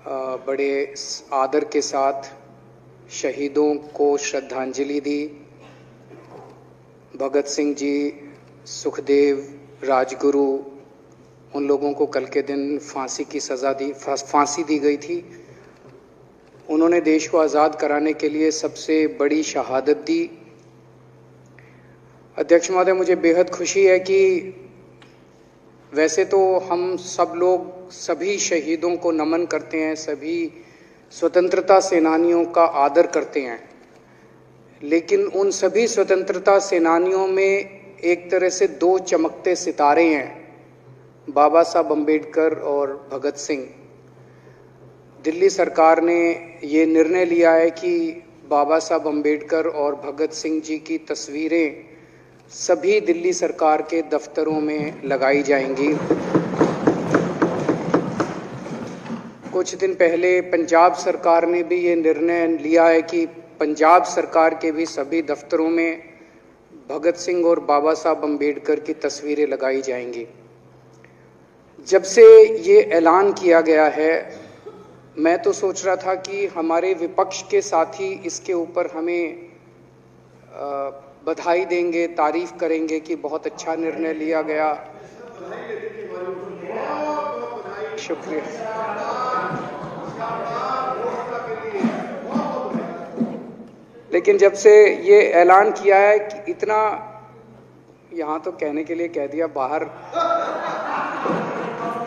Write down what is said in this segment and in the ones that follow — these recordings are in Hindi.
बड़े आदर के साथ शहीदों को श्रद्धांजलि दी। भगत सिंह जी, सुखदेव, राजगुरु, उन लोगों को कल के दिन फांसी दी गई थी। उन्होंने देश को आज़ाद कराने के लिए सबसे बड़ी शहादत दी। अध्यक्ष महोदय, मुझे बेहद खुशी है कि वैसे तो हम सब लोग सभी शहीदों को नमन करते हैं, सभी स्वतंत्रता सेनानियों का आदर करते हैं, लेकिन उन सभी स्वतंत्रता सेनानियों में एक तरह से दो चमकते सितारे हैं, बाबा साहब अम्बेडकर और भगत सिंह। दिल्ली सरकार ने ये निर्णय लिया है कि बाबा साहब अम्बेडकर और भगत सिंह जी की तस्वीरें सभी दिल्ली सरकार के दफ्तरों में लगाई जाएंगी। कुछ दिन पहले पंजाब सरकार ने भी ये निर्णय लिया है कि पंजाब सरकार के भी सभी दफ्तरों में भगत सिंह और बाबा साहब अम्बेडकर की तस्वीरें लगाई जाएंगी। जब से ये ऐलान किया गया है, मैं तो सोच रहा था कि हमारे विपक्ष के साथी इसके ऊपर हमें बधाई देंगे, तारीफ करेंगे कि बहुत अच्छा निर्णय लिया गया। शुक्रिया। लेकिन जब से ये ऐलान किया है कि इतना, यहाँ तो कहने के लिए कह दिया, बाहर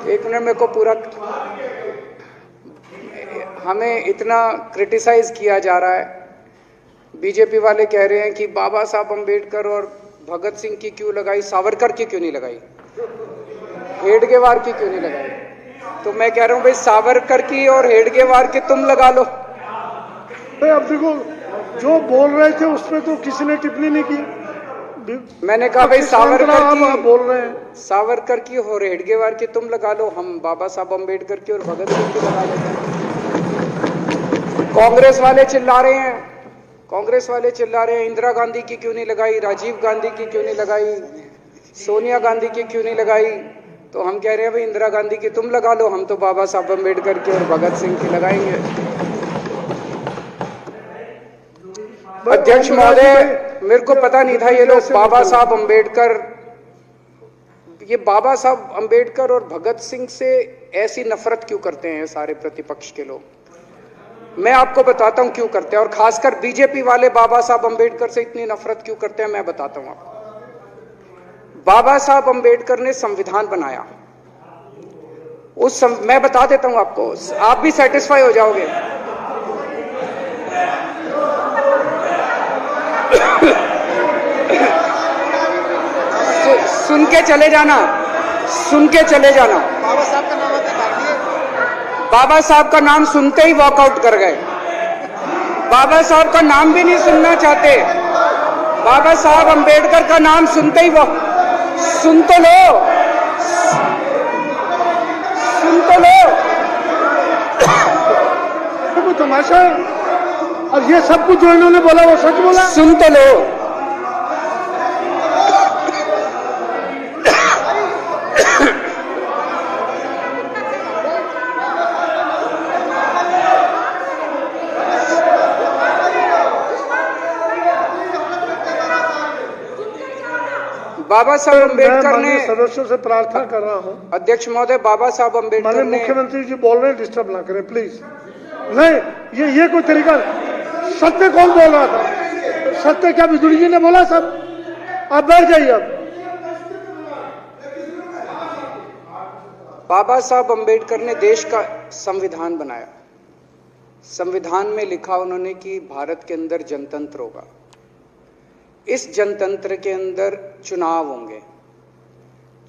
एक मिनट, मेरे को पूरा, हमें इतना क्रिटिसाइज किया जा रहा है। बीजेपी वाले कह रहे हैं कि बाबा साहब अम्बेडकर और भगत सिंह की क्यों लगाई, सावरकर की क्यों नहीं लगाई, हेडगेवार की क्यों नहीं लगाई। तो मैं कह रहा हूं भाई, सावरकर की और हेडगेवार की तुम लगा लो। अब देखो, जो बोल रहे थे उसमें तो किसी ने टिप्पणी नहीं की। मैंने कहा भाई सावरकर की बोल रहे हैं, सावरकर की और हेडगेवार की तुम लगा लो, हम बाबा साहब अम्बेडकर की और भगत सिंह की लगा लेते हैं। कांग्रेस वाले चिल्ला रहे हैं, इंदिरा गांधी की क्यों नहीं लगाई, राजीव गांधी की क्यों नहीं लगाई, सोनिया गांधी की क्यों नहीं लगाई। तो हम कह रहे हैं भाई, इंदिरा गांधी की तुम लगा लो, हम तो बाबा साहब अम्बेडकर की और भगत सिंह की लगाएंगे। अध्यक्ष महोदय, मेरे को पता नहीं था ये लोग बाबा साहब अम्बेडकर और भगत सिंह से ऐसी नफरत क्यों करते हैं सारे प्रतिपक्ष के लोग। मैं आपको बताता हूं क्यों करते हैं, और खासकर बीजेपी वाले बाबा साहब अम्बेडकर से इतनी नफरत क्यों करते हैं, मैं बताता हूं आपको। बाबा साहब अम्बेडकर ने संविधान बनाया, मैं बता देता हूं आपको, आप भी सेटिस्फाई हो जाओगे। सुन के चले जाना। बाबा साहब का नाम सुनते ही वॉकआउट कर गए। बाबा साहब का नाम भी नहीं सुनना चाहते। बाबा साहब अम्बेडकर का नाम सुनते ही सुन तो लो। तमाशा, और ये सब कुछ जो इन्होंने बोला वो सच बोला। सुन तो लो। बाबा साहब अम्बेडकर ने, सदस्यों से प्रार्थना कर रहा हूं, अध्यक्ष महोदय, बाबा साहब अम्बेडकर ने, मुख्यमंत्री जी बोल रहे हैं, डिस्टर्ब ना करें प्लीज। नहीं, ये कोई तरीका। सत्य कौन बोल रहा था? सत्य क्या बिजुली जी ने बोला? सब आप बैठ जाइए। अब बाबा साहब अम्बेडकर ने देश का संविधान बनाया। संविधान में लिखा उन्होंने कि भारत के अंदर जनतंत्र होगा। इस जनतंत्र के अंदर चुनाव होंगे।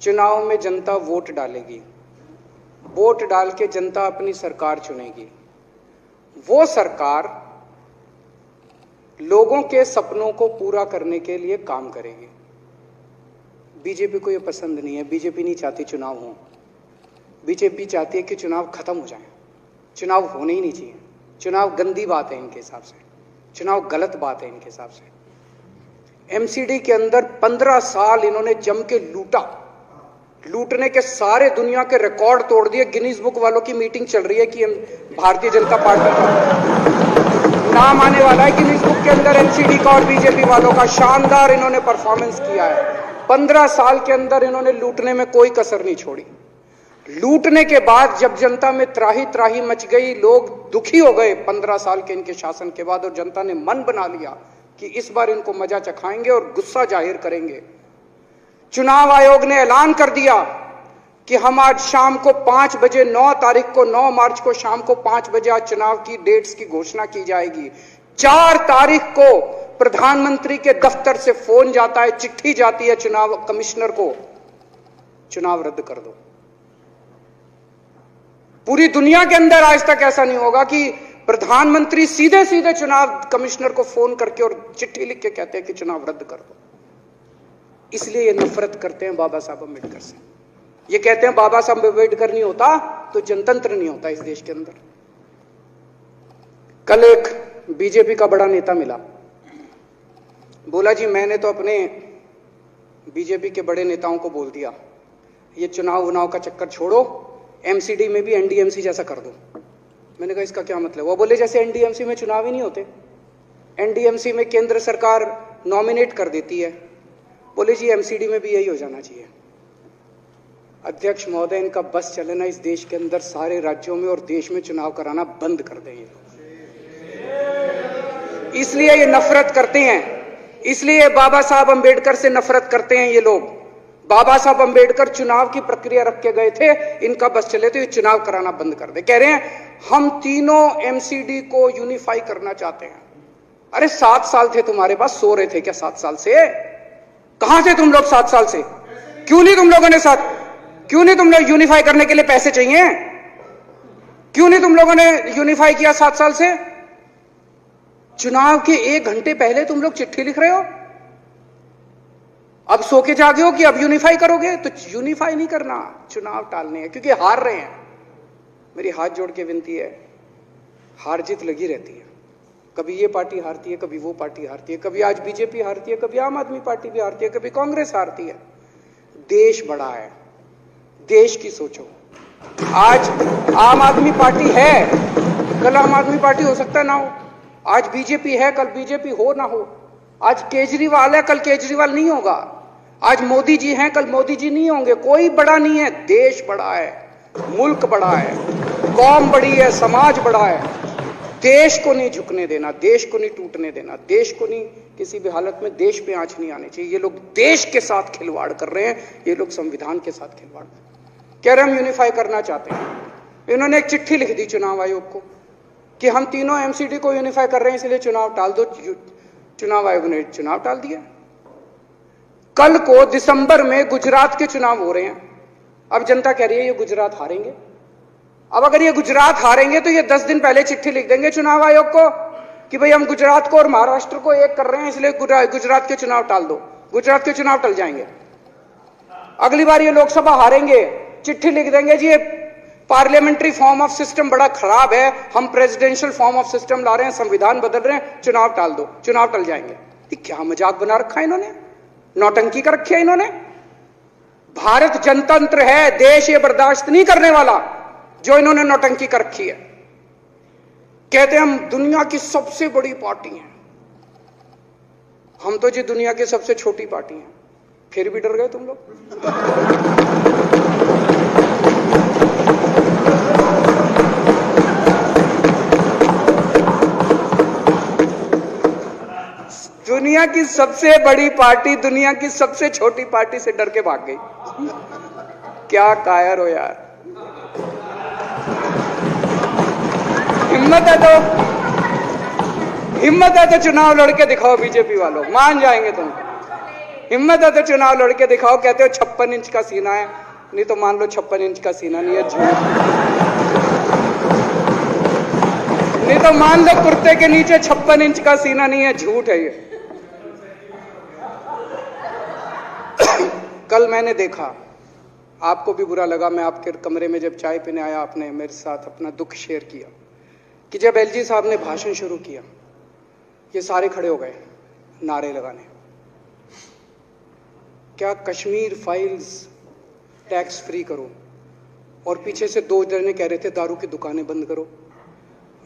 चुनाव में जनता वोट डालेगी। वोट डाल के जनता अपनी सरकार चुनेगी। वो सरकार लोगों के सपनों को पूरा करने के लिए काम करेगी। बीजेपी को ये पसंद नहीं है। बीजेपी नहीं चाहती चुनाव हो। बीजेपी चाहती है कि चुनाव खत्म हो जाए। चुनाव होने ही नहीं चाहिए। चुनाव गंदी बात है इनके हिसाब से। चुनाव गलत बात है इनके हिसाब से। एमसीडी के अंदर 15 साल इन्होंने जम के लूटा। लूटने के सारे दुनिया के रिकॉर्ड तोड़ दिए। गिनीज बुक वालों की मीटिंग चल रही है कि भारतीय जनता पार्टी का नाम आने वाला है गिनीज बुक के अंदर, एनसीडी का और बीजेपी वालों का। शानदार इन्होंने परफॉर्मेंस किया है। 15 साल के अंदर इन्होंने लूटने में कोई कसर नहीं छोड़ी। लूटने के बाद जब जनता में त्राही त्राही मच गई, लोग दुखी हो गए 15 साल के इनके शासन के बाद, और जनता ने मन बना लिया कि इस बार इनको मजा चखाएंगे और गुस्सा जाहिर करेंगे। चुनाव आयोग ने ऐलान कर दिया कि हम आज शाम को 5 बजे 9 तारीख को 9 मार्च को शाम को 5 बजे आज चुनाव की डेट्स की घोषणा की जाएगी। 4 तारीख को प्रधानमंत्री के दफ्तर से फोन जाता है, चिट्ठी जाती है चुनाव कमिश्नर को, चुनाव रद्द कर दो। पूरी दुनिया के अंदर आज तक ऐसा नहीं होगा कि प्रधानमंत्री सीधे सीधे चुनाव कमिश्नर को फोन करके और चिट्ठी लिख के कहते हैं कि चुनाव रद्द कर दो। इसलिए ये नफरत करते हैं बाबा साहब अम्बेडकर से। ये कहते हैं बाबा साहब अम्बेडकर नहीं होता तो जनतंत्र नहीं होता इस देश के अंदर। कल एक बीजेपी का बड़ा नेता मिला, बोला जी मैंने तो अपने बीजेपी के बड़े नेताओं को बोल दिया ये चुनाव का चक्कर छोड़ो, एमसीडी में भी एनडीएमसी जैसा कर दो। मैंने कहा इसका क्या मतलब? वो बोले जैसे एनडीएमसी में चुनाव ही नहीं होते, एनडीएमसी में केंद्र सरकार नॉमिनेट कर देती है, बोले जी एमसीडी में भी यही हो जाना चाहिए। अध्यक्ष महोदय, इनका बस चले ना इस देश के अंदर सारे राज्यों में और देश में चुनाव कराना बंद कर दें। इसलिए ये नफरत करते हैं, इसलिए बाबा साहब अंबेडकर से नफरत करते हैं ये लोग। बाबा साहब अंबेडकर चुनाव की प्रक्रिया रख के गए थे, इनका बस चले तो ये चुनाव कराना बंद कर दे। कह रहे हैं हम तीनों एमसीडी को यूनिफाई करना चाहते हैं। अरे 7 साल थे तुम्हारे पास, सो रहे थे क्या 7 साल से? कहां थे तुम लोग 7 साल से? क्यों नहीं तुम लोगों ने क्यों नहीं तुम लोग यूनिफाई करने के लिए पैसे चाहिए? क्यों नहीं तुम लोगों ने यूनिफाई किया 7 साल से? चुनाव के 1 घंटे पहले तुम लोग चिट्ठी लिख रहे हो, अब सो के जागे हो कि अब यूनिफाई करोगे। तो यूनिफाई नहीं करना, चुनाव टालने हैं क्योंकि हार रहे हैं। मेरी हाथ जोड़ के विनती है, हार जीत लगी रहती है, कभी ये पार्टी हारती है, कभी वो पार्टी हारती है, कभी आज बीजेपी हारती है, कभी आम आदमी पार्टी भी हारती है, कभी कांग्रेस हारती है। देश बड़ा है, देश की सोचो। आज आम आदमी पार्टी है, कल आम आदमी पार्टी हो सकता है ना हो। आज बीजेपी है, कल बीजेपी हो ना हो। आज केजरीवाल है, कल केजरीवाल नहीं होगा। आज मोदी जी हैं, कल मोदी जी नहीं होंगे। कोई बड़ा नहीं है, देश बड़ा है, मुल्क बड़ा है, कौम बड़ी है, समाज बड़ा है। देश को नहीं झुकने देना, देश को नहीं टूटने देना, देश को नहीं किसी भी हालत में देश पे आंच नहीं आनी चाहिए। ये लोग देश के साथ खिलवाड़ कर रहे हैं, ये लोग संविधान के साथ खिलवाड़ कर रहे हैं। कह रहे हम यूनिफाई करना चाहते हैं। इन्होंने एक चिट्ठी लिख दी चुनाव आयोग को कि हम तीनों एमसीडी को यूनिफाई कर रहे हैं, इसलिए चुनाव टाल दो। चुनाव आयोग ने चुनाव टाल दिया। कल को दिसंबर में गुजरात के चुनाव हो रहे हैं। अब जनता कह रही है ये गुजरात हारेंगे। अब अगर ये गुजरात हारेंगे तो ये 10 दिन पहले चिट्ठी लिख देंगे चुनाव आयोग को कि भाई हम गुजरात को और महाराष्ट्र को एक कर रहे हैं, इसलिए गुजरात के चुनाव टाल दो। गुजरात के चुनाव टल जाएंगे। अगली बार ये लोकसभा हारेंगे, चिट्ठी लिख देंगे जी पार्लियामेंट्री फॉर्म ऑफ सिस्टम बड़ा खराब है, हम प्रेसिडेंशियल फॉर्म ऑफ सिस्टम ला रहे हैं, संविधान बदल रहे हैं, चुनाव टाल दो। चुनाव टल जाएंगे। ये क्या मजाक बना रखा है इन्होंने, नौटंकी कर रखी है इन्होंने। भारत जनतंत्र है, देश ये बर्दाश्त नहीं करने वाला जो इन्होंने नौटंकी कर रखी है। कहते हैं हम दुनिया की सबसे बड़ी पार्टी हैं, हम तो जी दुनिया की सबसे छोटी पार्टी हैं। फिर भी डर गए तुम लोग। दुनिया की सबसे बड़ी पार्टी दुनिया की सबसे छोटी पार्टी से डर के भाग गई। क्या कायर हो यार। हिम्मत है तो चुनाव लड़के दिखाओ बीजेपी वालों, मान जाएंगे तुम। हिम्मत है तो चुनाव लड़के दिखाओ। कहते हो 56 इंच का सीना है, नहीं तो मान लो 56 इंच का सीना नहीं है, झूठ। नहीं तो मान लो कुर्ते के नीचे 56 इंच का सीना नहीं है, झूठ है ये। कल मैंने देखा, आपको भी बुरा लगा, मैं आपके कमरे में जब चाय पीने आया, आपने मेरे साथ अपना दुख शेयर किया कि जब एलजी साहब ने भाषण शुरू किया, ये सारे खड़े हो गए नारे लगाने। क्या कश्मीर फाइल्स टैक्स फ्री करो, और पीछे से 2 जने कह रहे थे दारू की दुकानें बंद करो।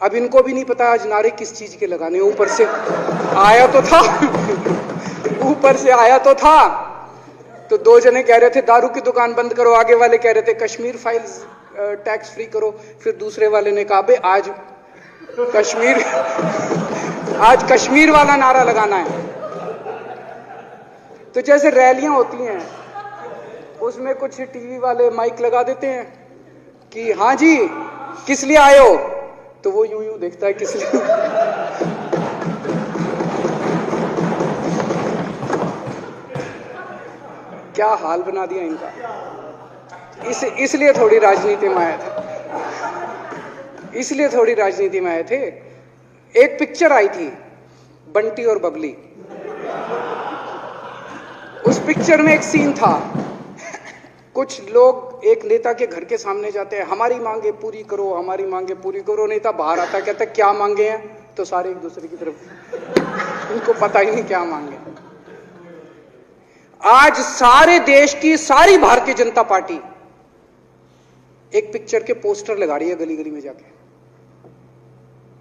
अब इनको भी नहीं पता आज नारे किस चीज के लगाने, ऊपर से आया तो था ऊपर से आया तो था। तो 2 जने कह रहे थे दारू की दुकान बंद करो, आगे वाले कह रहे थे कश्मीर फाइल्स टैक्स फ्री करो, फिर दूसरे वाले ने कहा बे आज कश्मीर वाला नारा लगाना है। तो जैसे रैलियां होती हैं उसमें कुछ टीवी वाले माइक लगा देते हैं कि हाँ जी किस लिए आए हो, तो वो यूं यूं देखता है किस लिए। क्या हाल बना दिया इनका। इसलिए थोड़ी राजनीति में आए थे, इसलिए थोड़ी राजनीति में आए थे। एक पिक्चर आई थी बंटी और बबली, उस पिक्चर में एक सीन था, कुछ लोग एक नेता के घर के सामने जाते हैं, हमारी मांगे पूरी करो, हमारी मांगे पूरी करो। नेता बाहर आता है, कहता है क्या मांगे हैं, तो सारे एक दूसरे की तरफ, उनको पता ही नहीं क्या मांगे। आज सारे देश की सारी भारतीय जनता पार्टी एक पिक्चर के पोस्टर लगा रही है गली गली में जाके।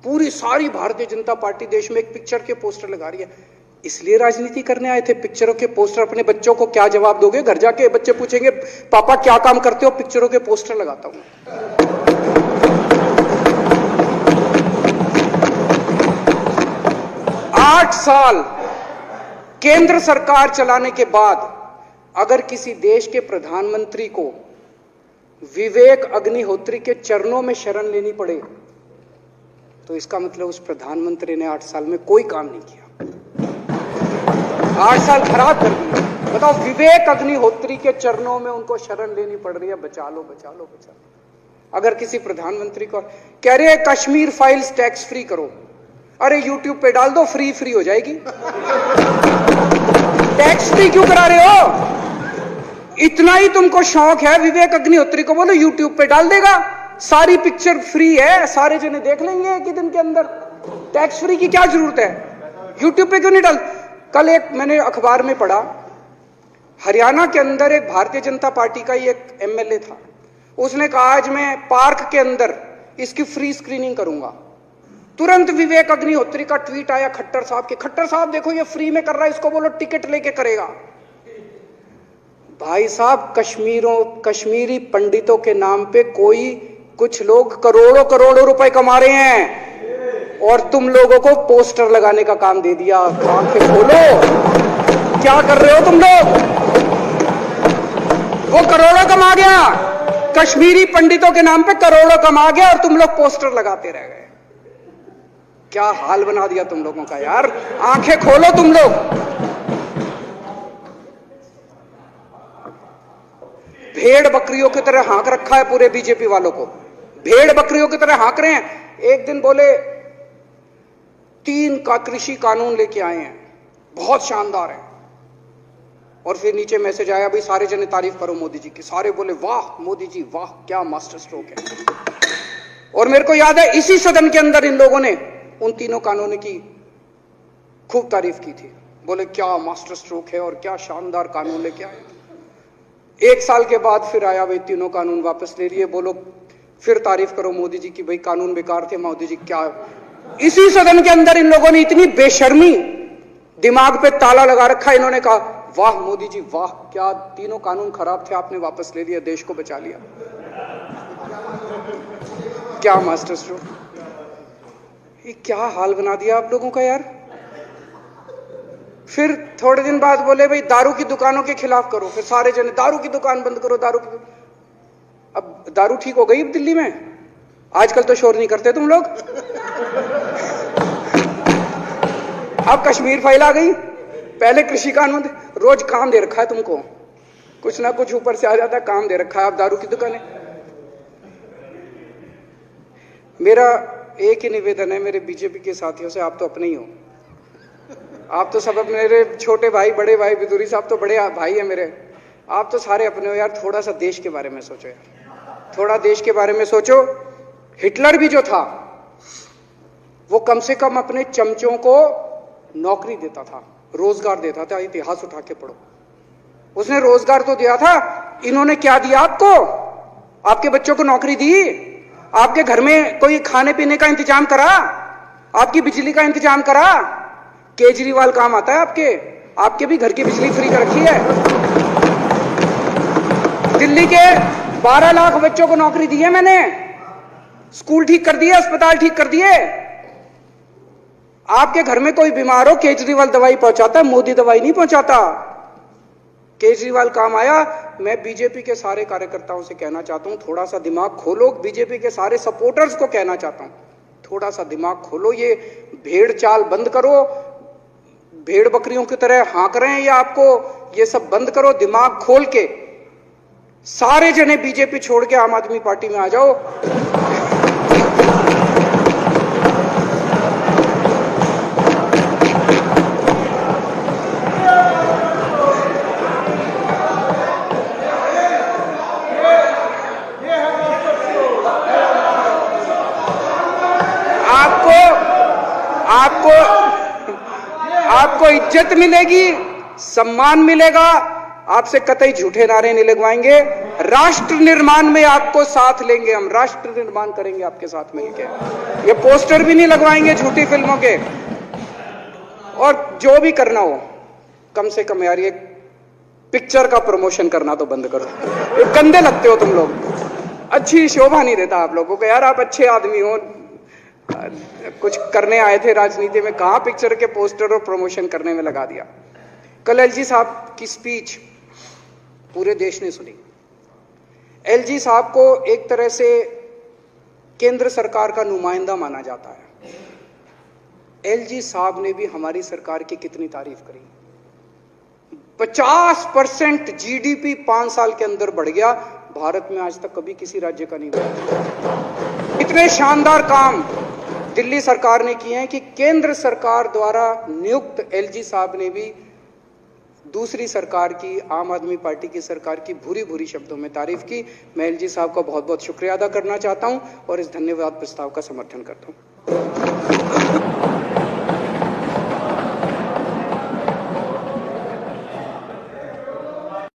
पूरी सारी भारतीय जनता पार्टी देश में एक पिक्चर के पोस्टर लगा रही है। इसलिए राजनीति करने आए थे, पिक्चरों के पोस्टर। अपने बच्चों को क्या जवाब दोगे? घर जाके बच्चे पूछेंगे पापा क्या काम करते हो? पिक्चरों के पोस्टर लगाता हूं। 8 साल केंद्र सरकार चलाने के बाद अगर किसी देश के प्रधानमंत्री को विवेक अग्निहोत्री के चरणों में शरण लेनी पड़े तो इसका मतलब उस प्रधानमंत्री ने 8 साल में कोई काम नहीं किया, 8 साल खराब कर दिए। बताओ, विवेक अग्निहोत्री के चरणों में उनको शरण लेनी पड़ रही है, बचा लो बचा लो बचा लो। अगर किसी प्रधानमंत्री को कह रहे हैं कश्मीर फाइल्स टैक्स फ्री करो, अरे यूट्यूब पे डाल दो, फ्री हो जाएगी। टैक्स फ्री क्यों करा रहे हो? इतना ही तुमको शौक है, विवेक अग्निहोत्री को बोलो यूट्यूब पे डाल देगा, सारी पिक्चर फ्री है, सारे जने देख लेंगे एक ही दिन के अंदर। टैक्स फ्री की क्या जरूरत है? यूट्यूब पे क्यों नहीं डाल? कल एक मैंने अखबार में पढ़ा, हरियाणा के अंदर एक भारतीय जनता पार्टी का ही एक एमएलए था, उसने कहा आज मैं पार्क के अंदर इसकी फ्री स्क्रीनिंग करूंगा। तुरंत विवेक अग्निहोत्री का ट्वीट आया खट्टर साहब के, खट्टर साहब देखो ये फ्री में कर रहा है, इसको बोलो टिकट लेके करेगा। भाई साहब, कश्मीरी पंडितों के नाम पे कुछ लोग करोड़ों रुपए कमा रहे हैं और तुम लोगों को पोस्टर लगाने का काम दे दिया। आंखें खोलो, क्या कर रहे हो तुम लोग? वो करोड़ों कमा गया, कश्मीरी पंडितों के नाम पे करोड़ों कमा गया और तुम लोग पोस्टर लगाते रह गए। क्या हाल बना दिया तुम लोगों का यार। आंखें खोलो तुम लोग। भेड़ बकरियों की तरह हाँक रखा है पूरे बीजेपी वालों को, भेड़ बकरियों की तरह हाँक रहे हैं। एक दिन बोले 3 का कृषि कानून लेके आए हैं, बहुत शानदार है, और फिर नीचे मैसेज आया भाई सारे जने तारीफ करो मोदी जी की। सारे बोले वाह मोदी जी वाह, क्या मास्टर स्ट्रोक है। और मेरे को याद है इसी सदन के अंदर इन लोगों ने उन 3 कानूनों की खूब तारीफ की थी, बोले क्या मास्टर स्ट्रोक है और क्या शानदार कानून लेके आए। 1 साल के बाद फिर आया भाई 3 कानून वापस ले लिए, बोलो फिर तारीफ करो मोदी जी की, भाई कानून बेकार थे मोदी जी। क्या इसी सदन के अंदर इन लोगों ने इतनी बेशर्मी, दिमाग पे ताला लगा रखा, इन्होंने कहा वाह मोदी जी वाह, क्या 3 कानून खराब थे आपने वापस ले लिया, देश को बचा लिया। क्या मास्टर स्ट्रोक, ये क्या हाल बना दिया आप लोगों का यार। फिर थोड़े दिन बाद बोले भाई दारू की दुकानों के खिलाफ करो, फिर सारे जने दारू की दुकान बंद करो, दारू की। अब दारू ठीक हो गई दिल्ली में, आजकल तो शोर नहीं करते तुम लोग। अब कश्मीर फाइल आ गई, पहले कृषि कानून, रोज काम दे रखा है तुमको, कुछ ना कुछ ऊपर से आ जाता है, काम दे रखा है। अब दारू की दुकानें। मेरा एक ही निवेदन है मेरे बीजेपी के साथियों से, आप तो अपने ही हो, आप तो सब अपने, मेरे छोटे भाई बड़े भाई बिदुरी साहब तो बड़े भाई है मेरे, आप तो सारे अपने हो यार। थोड़ा सा देश के बारे में सोचो यार, थोड़ा देश के बारे में सोचो। हिटलर भी जो था वो कम से कम अपने चमचों को नौकरी देता था, रोजगार देता था। इतिहास उठा के पढ़ो, उसने रोजगार तो दिया था। इन्होंने क्या दिया आपको? आपके बच्चों को नौकरी दी? आपके घर में कोई खाने पीने का इंतजाम करा? आपकी बिजली का इंतजाम करा? केजरीवाल काम आता है आपके भी घर की बिजली फ्री कर रखी है। दिल्ली के 12 लाख बच्चों को नौकरी दी है मैंने, स्कूल ठीक कर दिए, अस्पताल ठीक कर दिए। आपके घर में कोई बीमार हो, केजरीवाल दवाई पहुंचाता है, मोदी दवाई नहीं पहुंचाता। केजरीवाल काम आया। मैं बीजेपी के सारे कार्यकर्ताओं से कहना चाहता हूं, थोड़ा सा दिमाग खोलो। बीजेपी के सारे सपोर्टर्स को कहना चाहता हूं, थोड़ा सा दिमाग खोलो। ये भेड़ चाल बंद करो, भेड़ बकरियों की तरह हाँक रहे हैं ये आपको, ये सब बंद करो। दिमाग खोल के सारे जने बीजेपी छोड़ के आम आदमी पार्टी में आ जाओ। आपको इज्जत मिलेगी, सम्मान मिलेगा। आपसे कतई झूठे नारे नहीं लगवाएंगे। राष्ट्र निर्माण में आपको साथ लेंगे हम, राष्ट्र निर्माण करेंगे आपके साथ मिलकर। ये पोस्टर भी नहीं लगवाएंगे झूठी फिल्मों के। और जो भी करना हो, कम से कम यार ये पिक्चर का प्रमोशन करना तो बंद करो। ये गंदे लगते हो तुम लोग, अच्छी शोभा नहीं देता आप लोगों को। यार आप अच्छे आदमी हो, कुछ करने आए थे राजनीति में, कहां पिक्चर के पोस्टर और प्रमोशन करने में लगा दिया। कल एलजी साहब की स्पीच पूरे देश ने सुनी। एलजी साहब को एक तरह से केंद्र सरकार का नुमाइंदा माना जाता है। एलजी साहब ने भी हमारी सरकार की कितनी तारीफ करी। 50% जीडीपी 5 साल के अंदर बढ़ गया। भारत में आज तक कभी किसी राज्य का नहीं बढ़ा। इतने शानदार काम दिल्ली सरकार ने किए हैं कि केंद्र सरकार द्वारा नियुक्त एलजी साहब ने भी दूसरी सरकार की, आम आदमी पार्टी की सरकार की भूरी भूरी शब्दों में तारीफ की। मैं एलजी साहब का बहुत बहुत शुक्रिया अदा करना चाहता हूं और इस धन्यवाद प्रस्ताव का समर्थन करता हूं।